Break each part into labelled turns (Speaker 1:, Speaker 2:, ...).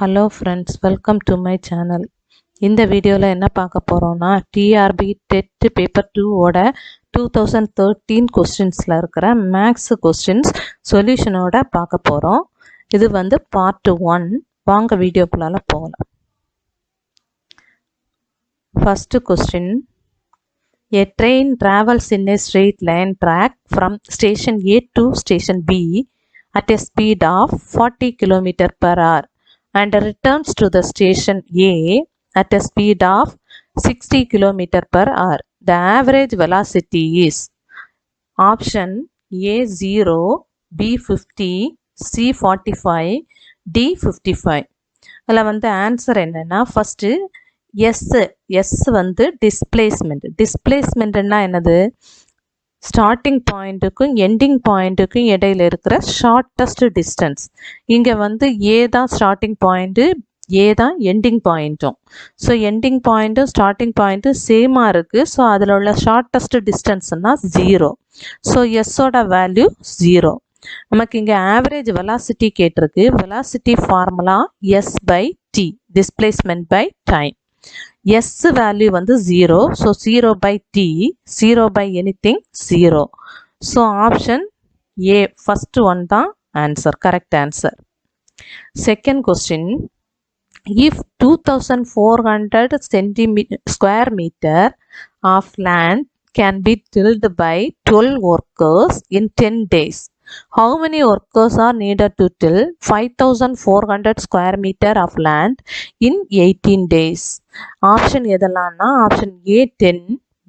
Speaker 1: Hello friends, welcome to my channel. இந்த வீடியோவில் என்ன பார்க்க போகிறோன்னா, டிஆர்பி டெட் பேப்பர் 2ஓட 2013 கொஸ்டின்ஸில் இருக்கிற மேக்ஸ் கொஸ்டின்ஸ் சொல்யூஷனோட பார்க்க போகிறோம். இது பார்ட் 1. வாங்க வீடியோக்குள்ளால போகலாம். First question. A train travels in a straight line track from station A to station B at a speed of 40 km per hour and returns to the station A at a speed of 60 km per hour. The average velocity is option A 0, B 50, C 45, D 55. அதில் answer என்னன்னா, first S டிஸ்பிளேஸ்மெண்ட்னா என்னது? Starting பாயிண்ட்டுக்கும் ending பாயிண்ட்டுக்கும் இடையில இருக்கிற shortest distance. இங்கே ஏ தான் starting point, ஏ தான் ending பாயிண்ட்டும். So ending பாயிண்ட்டும் ஸ்டார்டிங் பாயிண்ட்டும் சேமாக இருக்குது. ஸோ அதில் உள்ள ஷார்ட்டஸ்ட் டிஸ்டன்ஸ்னால் 0. ஸோ எஸ்ஸோட வேல்யூ 0. நமக்கு இங்கே ஆவரேஜ் வெலாசிட்டி கேட்டிருக்கு. Velocity formula S by T, displacement by time. S value 0, so 0 by t, 0 by anything 0. So option A, first one தான் answer, correct answer. Second question. If 2400 square meter of land can be tilled by 12 workers in 10 days, how many workers are needed to till 5400 square meter of land in 18 days? Option எதெல்லாம்னா, option A 10,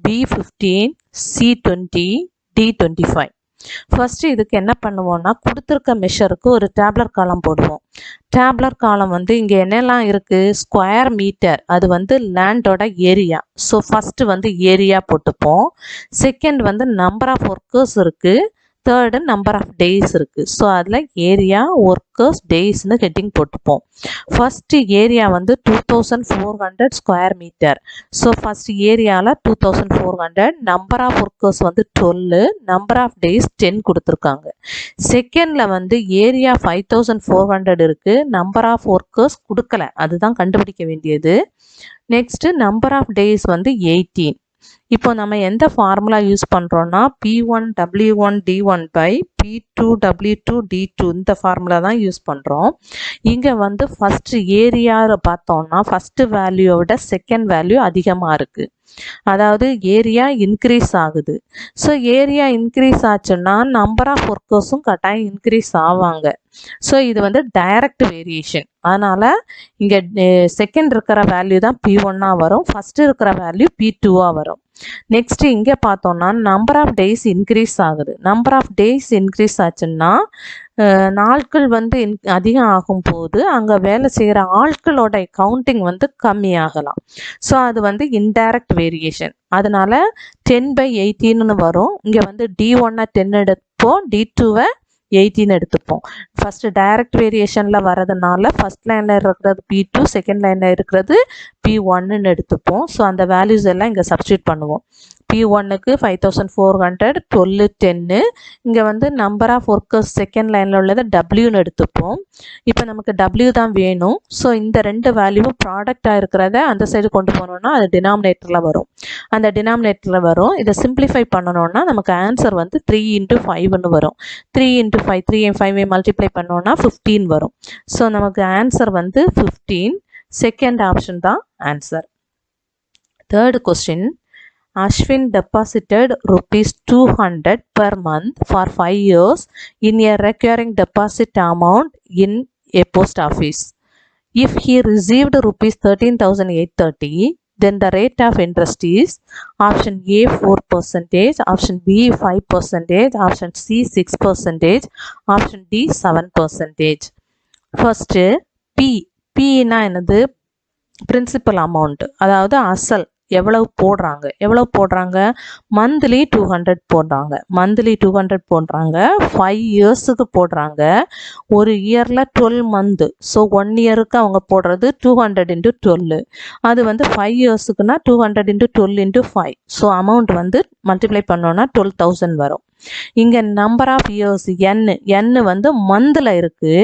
Speaker 1: B 15, C 20, D 25. First இதுக்கு என்ன பண்ணுவோம்னா, கொடுத்துருக்க மெஷருக்கு ஒரு டேப்லர் காலம் போடுவோம். டேப்லர் காலம் இங்கே என்னெல்லாம் இருக்குது? ஸ்கொயர் மீட்டர், அது லேண்டோட ஏரியா. ஸோ ஃபஸ்ட்டு ஏரியா போட்டுப்போம். செகண்ட் நம்பர் ஆஃப் ஒர்க்கர்ஸ் இருக்குது. தேர்டு நம்பர் ஆஃப் டேஸ் இருக்குது. ஸோ அதில் ஏரியா, ஒர்க்கர்ஸ், டேஸ்னு ஹெட்டிங் போட்டுப்போம். First area 2400 square metre. So first ஏரியாவில் 2400, number of workers 12, number of days 10 கொடுத்துருக்காங்க. செகண்டில் ஏரியா 5400 இருக்குது, நம்பர் ஆஃப் ஒர்க்கர்ஸ் கொடுக்கல, அதுதான் கண்டுபிடிக்க வேண்டியது. Next number of days 18. இப்போ நம்ம எந்த ஃபார்முலா யூஸ் பண்ணுறோன்னா, P1 W1 D1 by P2 W2 D2, இந்த ஃபார்முலா தான் யூஸ் பண்ணுறோம். இங்கே ஃபஸ்ட்டு ஏரியாவை பார்த்தோம்னா, ஃபஸ்ட்டு வேல்யூவோட செகண்ட் வேல்யூ அதிகமாக இருக்குது. அதாவது ஏரியா இன்க்ரீஸ் ஆகுது. ஸோ ஏரியா இன்க்ரீஸ் ஆச்சுன்னா நம்பர் ஆஃப் ஒர்க்கர்ஸும் கட்டாயம் இன்க்ரீஸ் ஆவாங்க. ஸோ இது டைரக்ட் வேரியேஷன். அதனால் இங்கே செகண்ட் இருக்கிற வேல்யூ தான் P1ஆக வரும், ஃபஸ்ட்டு இருக்கிற வேல்யூ P2ஆக வரும். நெக்ஸ்ட்டு இங்கே பார்த்தோம்னா நம்பர் ஆஃப் டேஸ் இன்க்ரீஸ் ஆகுது. நம்பர் ஆஃப் டேஸ் இன்க்ரீஸ் ஆச்சுன்னா நாட்கள் அதிகம் ஆகும்போது அங்கே வேலை செய்கிற ஆட்களோட கவுண்டிங் கம்மியாகலாம். ஸோ அது இன்டைரக்ட் வேரியேஷன். அதனால் 10/18 வரும். இங்கே D1 10 எடுப்போம், D2 18 எடுத்துப்போம். ஃபஸ்ட்டு டைரக்ட் வேரியேஷனில் வரதுனால ஃபஸ்ட் லைனில் இருக்கிறது P2, செகண்ட் லைனில் இருக்கிறது P1ன்னு எடுத்துப்போம். ஸோ அந்த வேல்யூஸ் எல்லாம் இங்கே சப்ஸ்டியூட் பண்ணுவோம். P1க்கு 5400, 12, 10. இங்கே நம்பர் ஆஃப் ஒர்க்கர்ஸ் செகண்ட் லைனில் உள்ளதை Wன்னு எடுத்துப்போம். இப்போ நமக்கு W தான் வேணும். ஸோ இந்த ரெண்டு வேல்யூவும் ப்ராடக்டாக இருக்கிறத அந்த சைடு கொண்டு போனோம்னா அது டினாமினேட்டரில் வரும். அந்த டினாமினேட்டரில் வரும். இதை சிம்பிளிஃபை பண்ணணும்னா நமக்கு ஆன்சர் 3 × 5ன்னு வரும். 3 × 5, 3 and 5 மல்டிப்ளை பண்ணோன்னா 15 வரும். ஸோ நமக்கு ஆன்சர் 15. செகண்ட் ஆப்ஷன் தான் answer. Third question. Ashwin deposited ₹200 per month for 5 years in a recurring deposit amount in a post office. If he received ₹13,830, then the rate of interest is option A 4%, option B 5%, option C 6%, option D 7%. First P என்னது? Principal amount, அதாவது அசல் எவ்வளவு போடுறாங்க? Monthly 200 போடுறாங்க. 5 இயர்ஸுக்கு போடுறாங்க. ஒரு இயரில் 12 month. So 1 இயருக்கு அவங்க போடுறது 200 × 12. அது 5 இயர்ஸுக்குன்னா 200 × 12 × 5. ஸோ அமௌண்ட் மல்டிப்ளை பண்ணோன்னா 12,000 வரும். இங்கே நம்பர் ஆஃப் இயர்ஸ் n வந்து மந்தில் இருக்குது.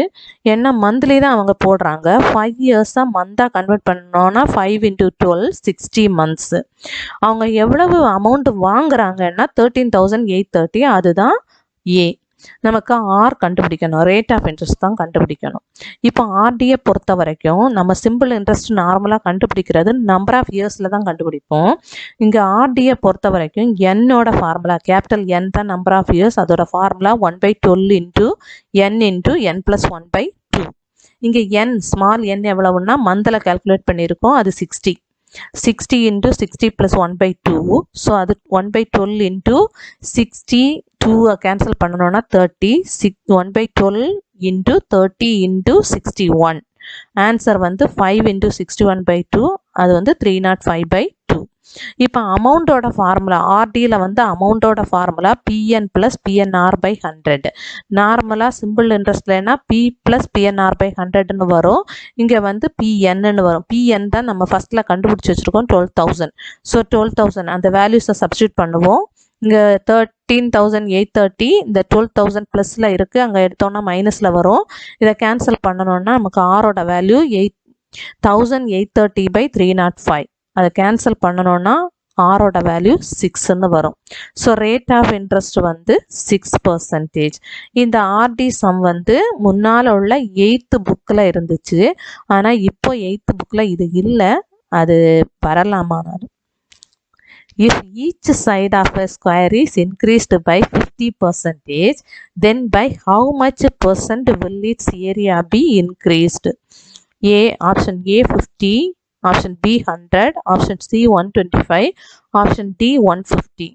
Speaker 1: ஏன்னா மந்த்லி தான் அவங்க போடுறாங்க. 5 இயர்ஸாக மந்தாக கன்வெர்ட் பண்ணோன்னா 5 × 12 60 months. அவங்க எவ்வளவு அமௌண்ட் வாங்குறாங்கன்னா 13,830. அதுதான் ஏ. நமக்கு ஆர் கண்டுபிடிக்கணும், ரேட் ஆஃப் இன்ட்ரெஸ்ட் தான் கண்டுபிடிக்கணும். இப்போ ஆர்டியை பொறுத்த வரைக்கும் நம்ம சிம்பிள் இன்ட்ரெஸ்ட் நார்மலாக கண்டுபிடிக்கிறது நம்பர் ஆஃப் இயர்ஸில் தான் கண்டுபிடிப்போம். இங்கே ஆர்டியை பொறுத்த வரைக்கும் என்னோட ஃபார்முலா கேபிட்டல் என் தான் நம்பர் ஆஃப் இயர்ஸ். அதோட ஃபார்முலா 1/12 × n × n+1/2. இங்கே n ஸ்மால் n எவ்வளவுன்னா மந்தில் கால்குலேட் பண்ணியிருக்கோம். அது 60. 60 × 60 + 1/2. ஸோ அது 1/12 × 60. 2 கேன்சல் பண்ணணும்னா 30. 1/12 × 30 × 61. ஆன்சர் வந்து 5 × 61/2. அது வந்து 305/2. இப்போ அமௌண்ட்டோட ஃபார்முலா ஆர்டியில் வந்து அமௌண்ட்டோட ஃபார்முலா PN + PNR/100. நார்மலாக சிம்பிள் இன்ட்ரெஸ்ட்லனா P + PNR/100ன்னு வரும். இங்கே வந்து PNன்னு வரும். PN தான் நம்ம ஃபஸ்ட்டில் கண்டுபிடிச்சி வச்சுருக்கோம் 12,000. ஸோ 12,000 அந்த வேல்யூஸை சப்ஸ்டியூட் பண்ணுவோம். இங்கே 13,830 இந்த 12,000 ப்ளஸில் இருக்குது. அங்கே எடுத்தோன்னா மைனஸில் வரும். இதை கேன்சல் பண்ணணுன்னா நமக்கு ஆரோட வேல்யூ 1830/305. அதை கேன்சல் பண்ணணுன்னா ஆரோட வேல்யூ 6ன்னு வரும். ஸோ ரேட் ஆஃப் இன்ட்ரெஸ்ட் வந்து 6%. இந்த ஆர்டி சம் வந்து முன்னால் உள்ள 8th புக்கில் இருந்துச்சு. ஆனால் இப்போ 8th புக்கில் இது இல்லை. அது வரலாமானாலும் if each side of a square is increased by 50%, then by how much percent will its area be increased? Option A 50, option B 100, option C 125, option D 150.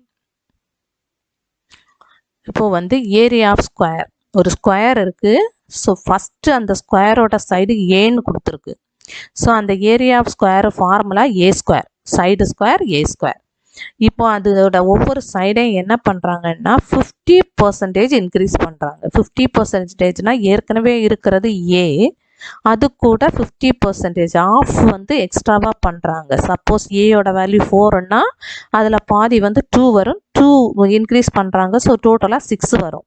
Speaker 1: இப்போ வந்து ஏரியா ஆஃப் ஸ்கொயர், ஒரு square இருக்குது. So first அந்த ஸ்கொயரோட side ஏன்னு கொடுத்துருக்கு. So அந்த area of square formula A², side square A². இப்போ அதோட ஒவ்வொரு சைடையும் என்ன பண்ணுறாங்கன்னா 50% இன்க்ரீஸ் பண்ணுறாங்க. 50%னா ஏற்கனவே இருக்கிறது ஏ, அது கூட 50% ஆஃப் வந்து எக்ஸ்ட்ராவாக பண்ணுறாங்க. சப்போஸ் ஏயோட வேல்யூ 4ன்னா அதில் பாதி வந்து 2 வரும். 2 இன்க்ரீஸ் பண்ணுறாங்க. ஸோ டோட்டலாக 6 வரும்.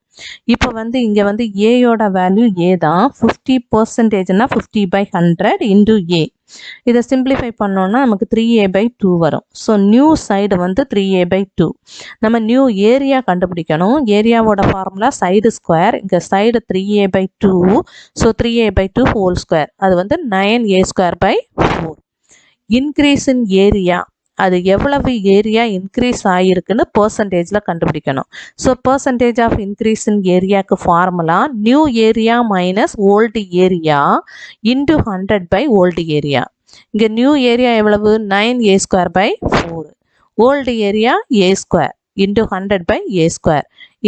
Speaker 1: இப்போ வந்து இங்கே வந்து ஏயோட வேல்யூ ஏ தான். 50%னா 50/100 × ஏ. இதை சிம்பிளிஃபை பண்ணோன்னா நமக்கு 3a/2 வரும். ஸோ நியூ சைடு வந்து 3a/2. நம்ம நியூ ஏரியா கண்டுபிடிக்கணும். ஏரியாவோட ஃபார்முலா சைடு ஸ்கொயர். இங்கே side 3a/2. So 3a/2 whole square. அது வந்து 9a²/4. இன்க்ரீஸ் இன் ஏரியா, அது எவ்வளவு ஏரியா இன்க்ரீஸ் ஆகிருக்குன்னு பர்சன்டேஜில் கண்டுபிடிக்கணும். So percentage of increase in ஏரியாவுக்கு formula new area minus old area into 100/ஓல்டு ஏரியா. இங்கே நியூ ஏரியா எவ்வளவு 9a²/4. Old area a² into 100/a².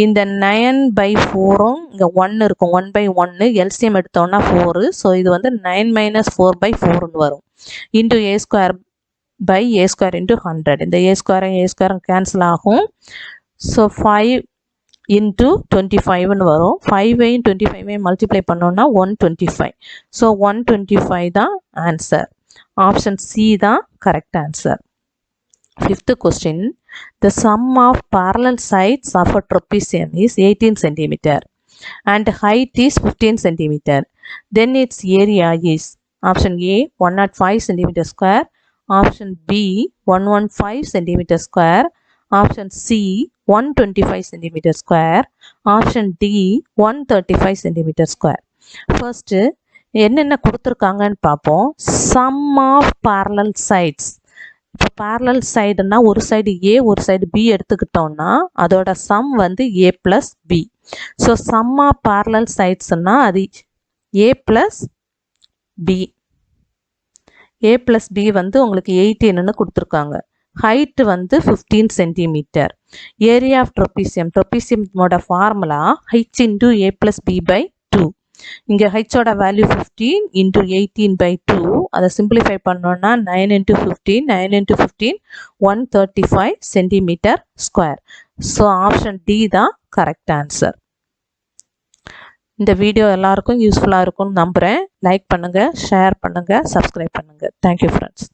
Speaker 1: இந்த 9/4ம் இங்கே 1 இருக்கும். 1/1 எல்சிஎம் எடுத்தோன்னா 4. ஸோ இது வந்து 9 - 4/4ன்னு வரும். Into a² × 100. இந்த a² கேன்சல் ஆகும். ஸோ 5 × 25ன்னு வரும். 5ஐயும் 25ஐயும் மல்டிப்ளை பண்ணோன்னா 125. ஸோ 125 தான் ஆன்சர். ஆப்ஷன் சி தான் correct answer. 5th question. The sum of parallel sides of a trapezium is 18 cm and height is 15 cm. Then its area is option A 105 cm², option B 115 cm², option C 125 cm², option D 135 cm². First என்னென்ன கொடுத்துருக்காங்கன்னு பார்ப்போம். Sum of parallel sides. இப்போ parallel சைடுன்னா ஒரு side ஏ ஒரு side B எடுத்துக்கிட்டோம்னா அதோட some வந்து A + B. So sum of parallel sidesன்னா அது A + B. A + B வந்து உங்களுக்கு 18ன்னு கொடுத்துருக்காங்க. ஹைட்டு வந்து 15 cm. ஏரியா ஆஃப் ட்ரொபீசியமோட ஃபார்முலா H × A + B/2. இங்கே ஹெச்சோட வேல்யூ 15 × 18/2. அதை சிம்பிளிஃபை பண்ணோன்னா 9 × 15 9 × 15 135 cm². ஸோ ஆப்ஷன் டி தான் கரெக்ட் ஆன்சர். இந்த வீடியோ எல்லாருக்கும் யூஸ்ஃபுல்லாக இருக்கும்னு நம்புகிறேன். லைக் பண்ணுங்கள், ஷேர் பண்ணுங்கள், சப்ஸ்கிரைப் பண்ணுங்கள். Thank you friends.